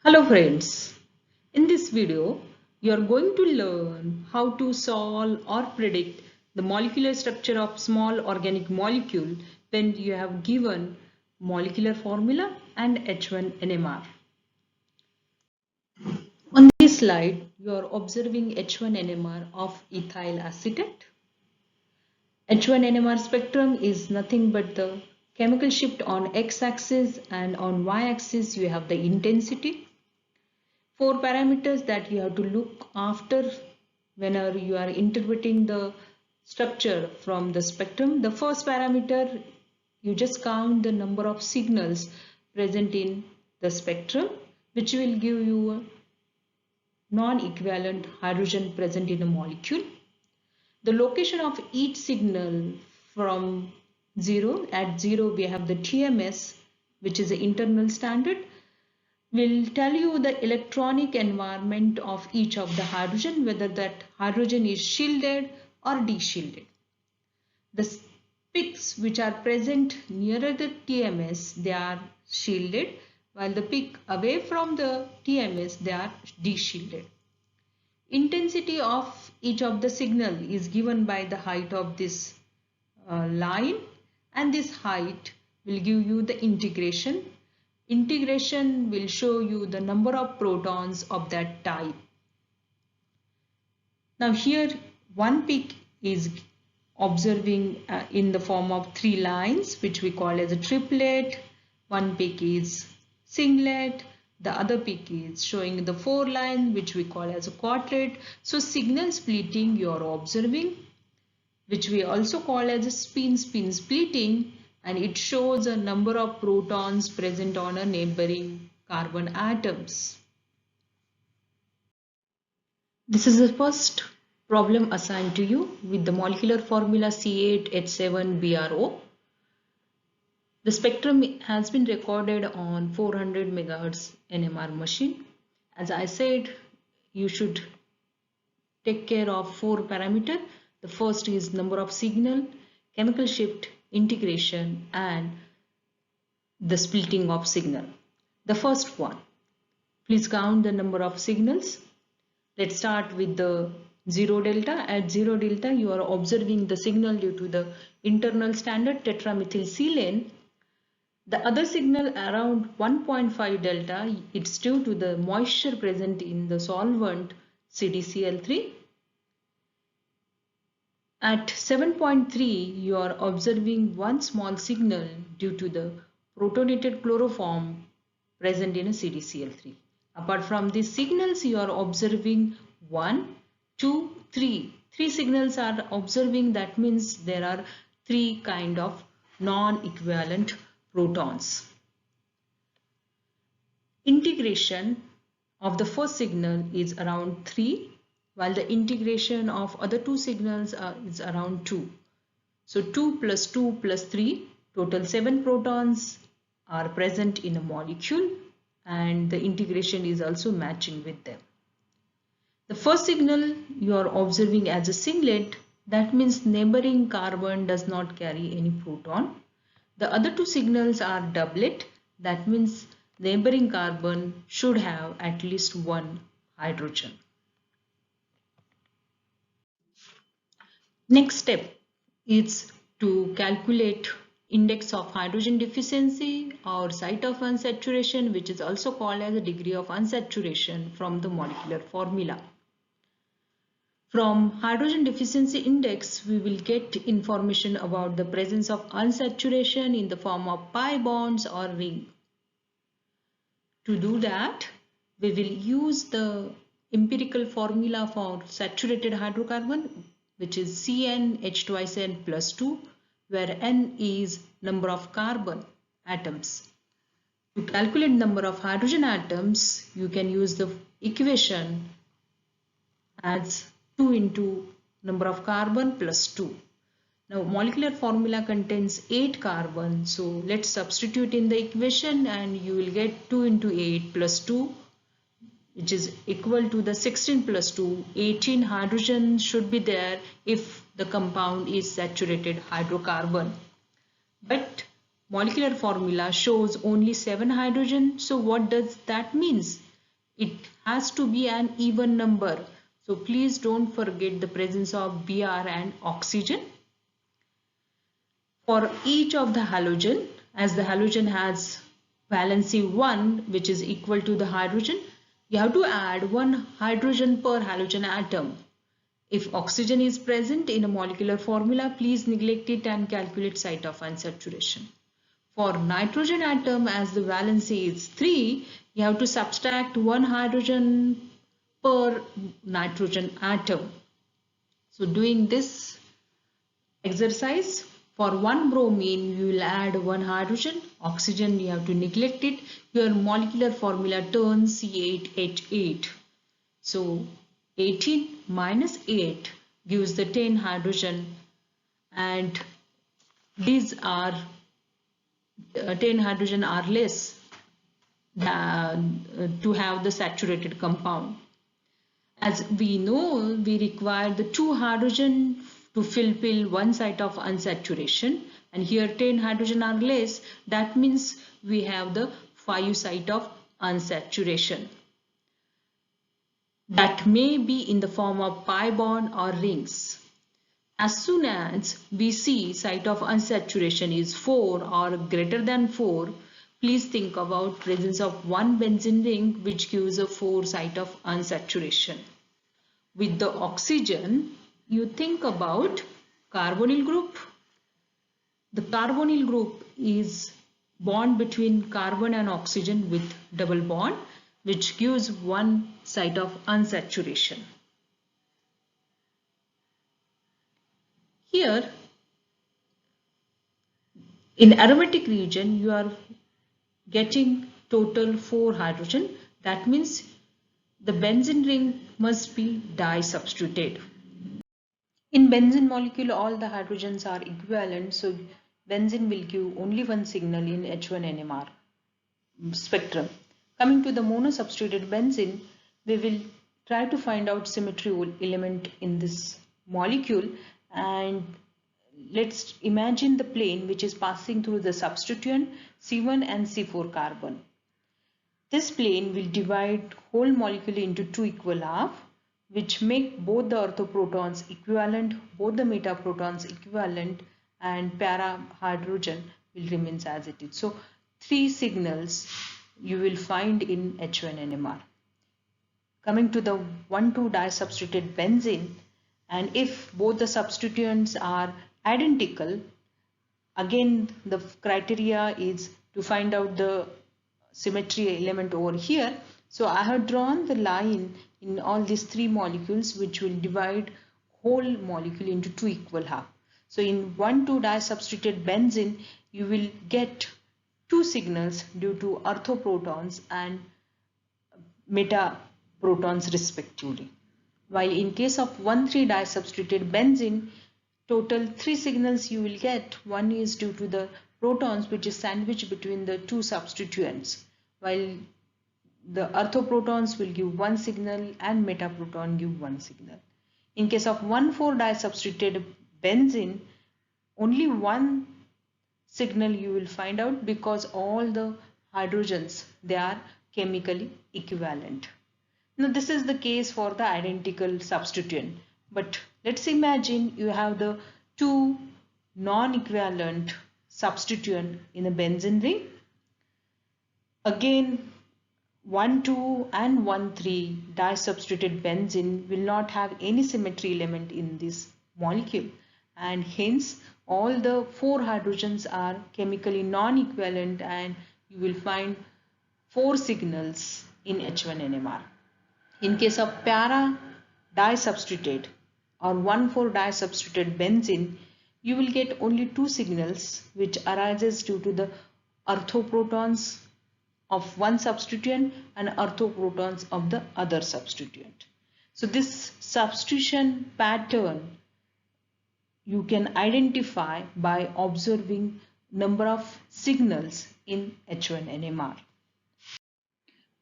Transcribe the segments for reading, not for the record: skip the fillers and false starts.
Hello friends, in this video you are going to learn how to solve or predict the molecular structure of small organic molecule when you have given molecular formula and H1NMR. On this slide you are observing H1NMR of ethyl acetate. H1NMR spectrum is nothing but the chemical shift on x-axis, and on y-axis you have the intensity. Four parameters that you have to look after whenever you are interpreting the structure from the spectrum. The first parameter, you just count the number of signals present in the spectrum, which will give you a non-equivalent hydrogen present in a molecule. The location of each signal from 0, at 0 we have the TMS, which is the internal standard, will tell you the electronic environment of each of the hydrogen, whether that hydrogen is shielded or de-shielded. The peaks which are present nearer the TMS, they are shielded, while the peak away from the TMS, they are de-shielded. Intensity of each of the signal is given by the height of this line, and this height will give you the integration. Integration will show you the number of protons of that type. Now here one peak is observing in the form of 3 lines, which we call as a triplet. One peak is singlet. The other peak is showing the 4 line, which we call as a quadret. So signal splitting you are observing, which we also call as a spin-spin splitting, and it shows a number of protons present on a neighboring carbon atoms. This is the first problem assigned to you with the molecular formula C8H7BRO. The spectrum has been recorded on 400 MHz NMR machine. As I said, you should take care of 4 parameters. The first is number of signal, chemical shift, integration, and the splitting of signal. The first one, please count the number of signals. Let's start with the 0 delta. At 0 delta, you are observing the signal due to the internal standard tetramethylsilane. The other signal around 1.5 delta, it's due to the moisture present in the solvent CdCl3. At 7.3, you are observing one small signal due to the protonated chloroform present in a CdCl3. Apart from these signals, you are observing 1, 2, 3. 3 signals are observing. That means there are 3 kind of non-equivalent protons. Integration of the first signal is around 3, while the integration of other 2 signals is around 2. So 2 plus 2 plus 3, total 7 protons are present in a molecule, and the integration is also matching with them. The first signal you are observing as a singlet. That means neighboring carbon does not carry any proton. The other 2 signals are doublet. That means neighboring carbon should have at least 1 hydrogen. Next step is to calculate index of hydrogen deficiency or site of unsaturation, which is also called as a degree of unsaturation, from the molecular formula. From hydrogen deficiency index, we will get information about the presence of unsaturation in the form of pi bonds or ring. To do that, we will use the empirical formula for saturated hydrocarbon, which is CnH2n plus 2, where n is number of carbon atoms. To calculate number of hydrogen atoms, you can use the equation as 2 into number of carbon plus 2. Now molecular formula contains 8 carbon, so let's substitute in the equation and you will get 2 into 8 plus 2, which is equal to the 16 plus 2. 18 hydrogen should be there if the compound is saturated hydrocarbon. But molecular formula shows only 7 hydrogen. So what does that mean? It has to be an even number. So please don't forget the presence of Br and oxygen. For each of the halogen, as the halogen has valency 1, which is equal to the hydrogen, you have to add 1 hydrogen per halogen atom. If oxygen is present in a molecular formula, please neglect it and calculate site of unsaturation. For nitrogen atom, as the valency is 3, you have to subtract 1 hydrogen per nitrogen atom. So doing this exercise, for 1 bromine, you will add 1 hydrogen. Oxygen, you have to neglect it. Your molecular formula turns C8H8. So 18 minus 8 gives the 10 hydrogen, and these are 10 hydrogen are less than, to have the saturated compound. As we know, we require the 2 hydrogen to fulfill one site of unsaturation, and here 10 hydrogen are less. That means we have the 5 site of unsaturation. That may be in the form of pi bond or rings. As soon as we see site of unsaturation is 4 or greater than 4, please think about presence of one benzene ring, which gives a 4 site of unsaturation. With the oxygen, you think about carbonyl group. The carbonyl group is bond between carbon and oxygen with double bond, which gives one site of unsaturation. Here, in aromatic region, you are getting total 4 hydrogen. That means the benzene ring must be disubstituted. In benzene molecule, all the hydrogens are equivalent, so benzene will give only one signal in H1NMR spectrum. Coming to the monosubstituted benzene, we will try to find out symmetry element in this molecule, and let's imagine the plane which is passing through the substituent C1 and C4 carbon. This plane will divide whole molecule into 2 equal halves, which make both the orthoprotons equivalent, both the metaprotons equivalent, and para hydrogen will remain as it is. So 3 signals you will find in H1NMR. Coming to the 1,2 disubstituted benzene, and if both the substituents are identical, again the criteria is to find out the symmetry element over here. So I have drawn the line in all these 3 molecules which will divide whole molecule into 2 equal halves. So in 1,2 disubstituted benzene, you will get 2 signals due to orthoprotons and metaprotons respectively. While in case of 1,3 disubstituted benzene, total 3 signals you will get. One is due to the protons which is sandwiched between the 2 substituents, while the orthoprotons will give 1 signal and metaproton give 1 signal. In case of 1,4 disubstituted benzene, only 1 signal you will find out, because all the hydrogens, they are chemically equivalent. Now this is the case for the identical substituent, but let's imagine you have the 2 non-equivalent substituent in a benzene ring. Again, 1,2 and 1,3 disubstituted benzene will not have any symmetry element in this molecule, and hence all the 4 hydrogens are chemically non-equivalent, and you will find 4 signals in H1NMR. In case of para disubstituted or 1,4 disubstituted benzene, you will get only 2 signals, which arises due to the orthoprotons of one substituent and orthoprotons of the other substituent. So this substitution pattern you can identify by observing number of signals in H1NMR.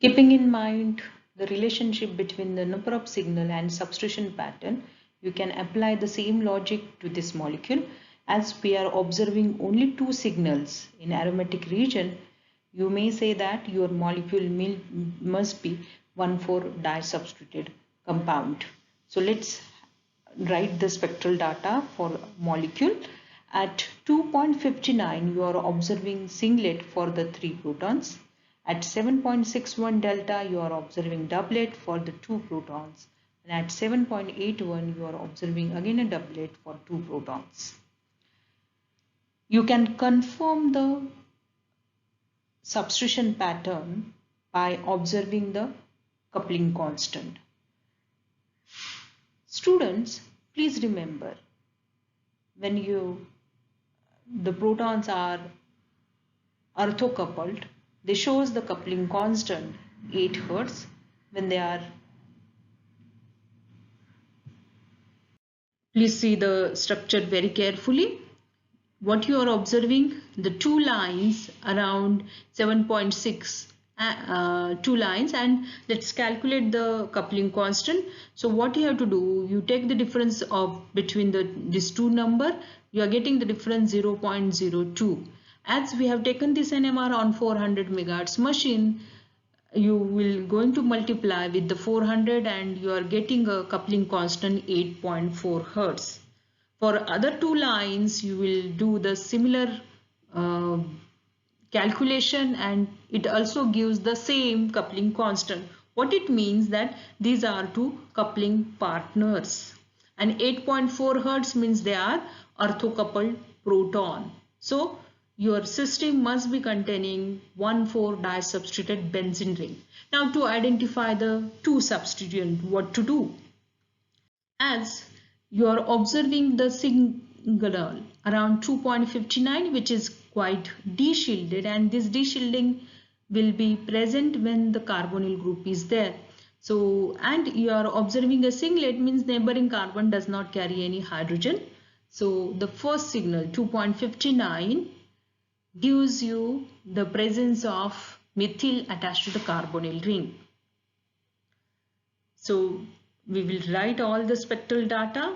Keeping in mind the relationship between the number of signal and substitution pattern, you can apply the same logic to this molecule. As we are observing only 2 signals in aromatic region, you may say that your molecule must be 1,4-disubstituted compound. So let's write the spectral data for molecule. At 2.59 you are observing singlet for the 3 protons. At 7.61 delta you are observing doublet for the 2 protons, and at 7.81 you are observing again a doublet for 2 protons. You can confirm the substitution pattern by observing the coupling constant. Students, please remember, when the protons are orthocoupled, they shows the coupling constant 8 Hz. When they are, please see the structure very carefully. What you are observing, the two lines around 7.6, two lines, and let's calculate the coupling constant. So what you have to do, you take the difference of between these two number, you are getting the difference 0.02. As we have taken this NMR on 400 MHz machine, you will going to multiply with the 400 and you are getting a coupling constant 8.4 Hz. For other two lines, you will do the similar calculation and it also gives the same coupling constant. What it means that these are two coupling partners, and 8.4 Hz means they are orthocoupled proton. So your system must be containing 1,4-disubstituted benzene ring. Now to identify the two substituent, what to do? As you are observing the signal around 2.59, which is quite de-shielded, and this de-shielding will be present when the carbonyl group is there. So, and you are observing a singlet means neighboring carbon does not carry any hydrogen. So the first signal 2.59 gives you the presence of methyl attached to the carbonyl ring. So we will write all the spectral data.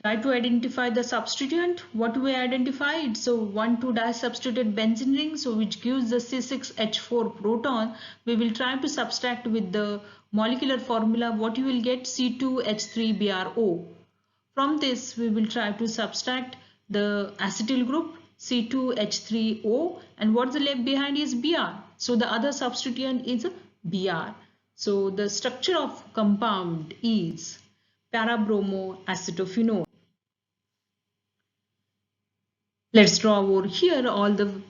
Try to identify the substituent. What do we identify? It's a 1,2-disubstituted benzene ring, so which gives the C6H4 proton. We will try to subtract with the molecular formula. What you will get? C2H3BrO. From this, we will try to subtract the acetyl group C2H3O, and what's the left behind is Br. So the other substituent is Br. So the structure of compound is para-bromoacetophenone. Let's draw over here all the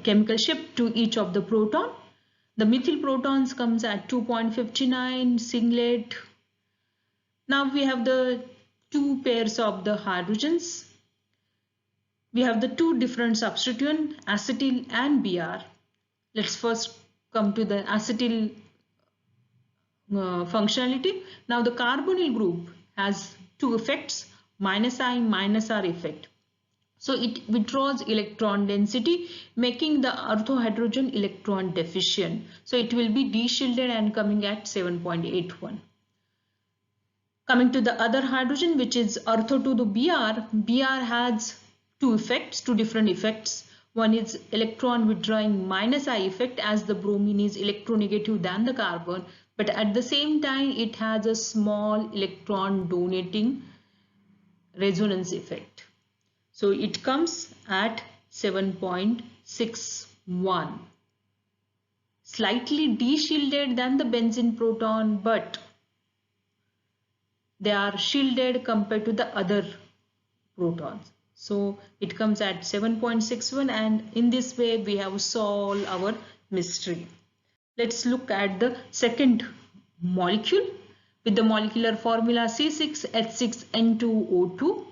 chemical shift to each of the proton. The methyl protons comes at 2.59 singlet. Now we have the two pairs of the hydrogens. We have the two different substituent, acetyl and Br. Let's first come to the acetyl functionality. Now the carbonyl group has two effects, -I, -R effect. So it withdraws electron density, making the orthohydrogen electron deficient. So it will be de-shielded and coming at 7.81. Coming to the other hydrogen, which is ortho to the Br, Br has two effects, two different effects. One is electron withdrawing -I effect, as the bromine is electronegative than the carbon, but at the same time it has a small electron donating resonance effect. So it comes at 7.61. Slightly de-shielded than the benzene proton, but they are shielded compared to the other protons. So it comes at 7.61, and in this way we have solved our mystery. Let's look at the second molecule with the molecular formula C6H6N2O2.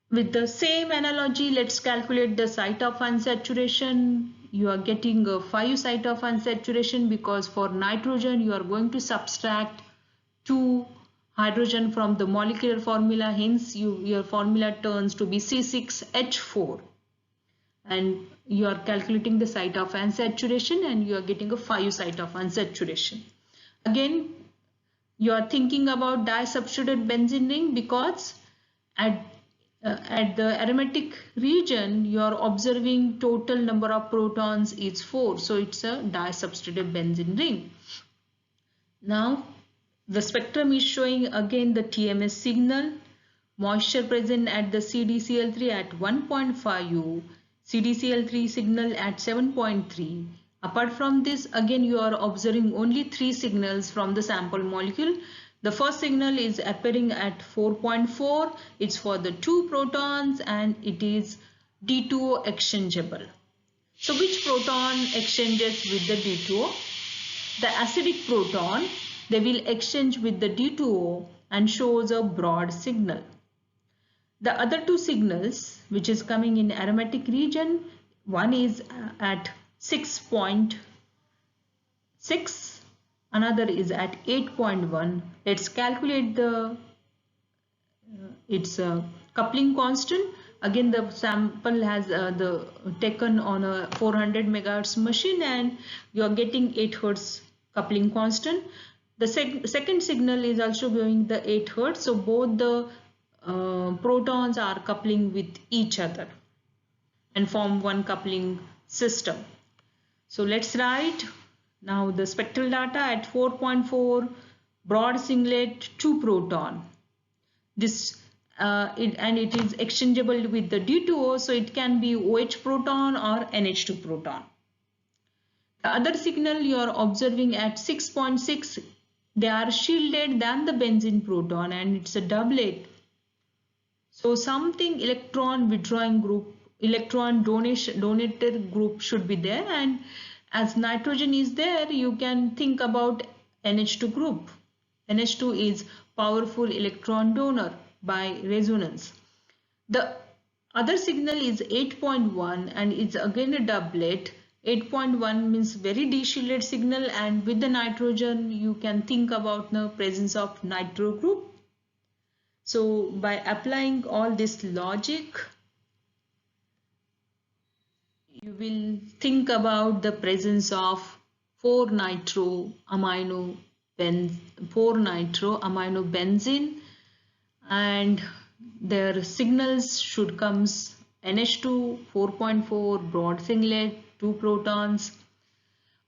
With the same analogy, let's calculate the site of unsaturation. You are getting a 5 site of unsaturation because for nitrogen you are going to subtract 2 hydrogen from the molecular formula, hence your formula turns to be C6H4, and you are calculating the site of unsaturation and you are getting a 5 site of unsaturation. Again, you are thinking about disubstituted benzene ring because at at the aromatic region, you are observing total number of protons is 4. So it's a disubstituted benzene ring. Now the spectrum is showing again the TMS signal, moisture present at the CdCl3 at 1.5 U, CdCl3 signal at 7.3. Apart from this, again you are observing only 3 signals from the sample molecule. The first signal is appearing at 4.4. It's for the 2 protons and it is D2O exchangeable. So which proton exchanges with the D2O? The acidic proton, they will exchange with the D2O and shows a broad signal. The other 2 signals which is coming in aromatic region, one is at 6.6, another is at 8.1. Let's calculate the its coupling constant. Again the sample has taken on a 400 megahertz machine and you are getting 8 hertz coupling constant. The second signal is also going the 8 hertz, so both the protons are coupling with each other and form one coupling system. So let's write now the spectral data at 4.4, broad singlet 2 proton. This it is exchangeable with the D2O, so it can be OH proton or NH2 proton. The other signal you are observing at 6.6, they are shielded than the benzene proton and it's a doublet. So something electron withdrawing group, electron donated group should be there, and as nitrogen is there, you can think about NH2 group. NH2 is powerful electron donor by resonance. The other signal is 8.1 and it's again a doublet. 8.1 means very deshielded signal, and with the nitrogen you can think about the presence of nitro group. So by applying all this logic, you will think about the presence of 4-nitro-amino-benzene, and their signals should comes NH2 4.4 broad singlet 2 protons,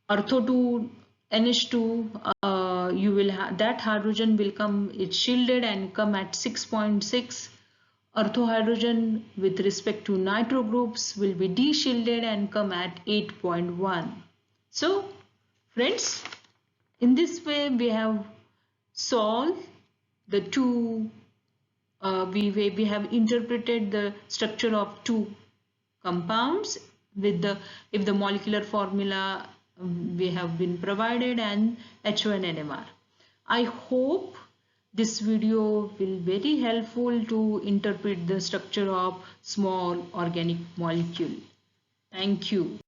ortho 2 NH2 you will have that hydrogen will come, it's shielded and come at 6.6. Ortho hydrogen with respect to nitro groups will be de-shielded and come at 8.1. So friends, in this way we have solved the two we have interpreted the structure of two compounds with the, if the molecular formula we have been provided, and H1NMR. I hope this video will very helpful to interpret the structure of small organic molecule. Thank you.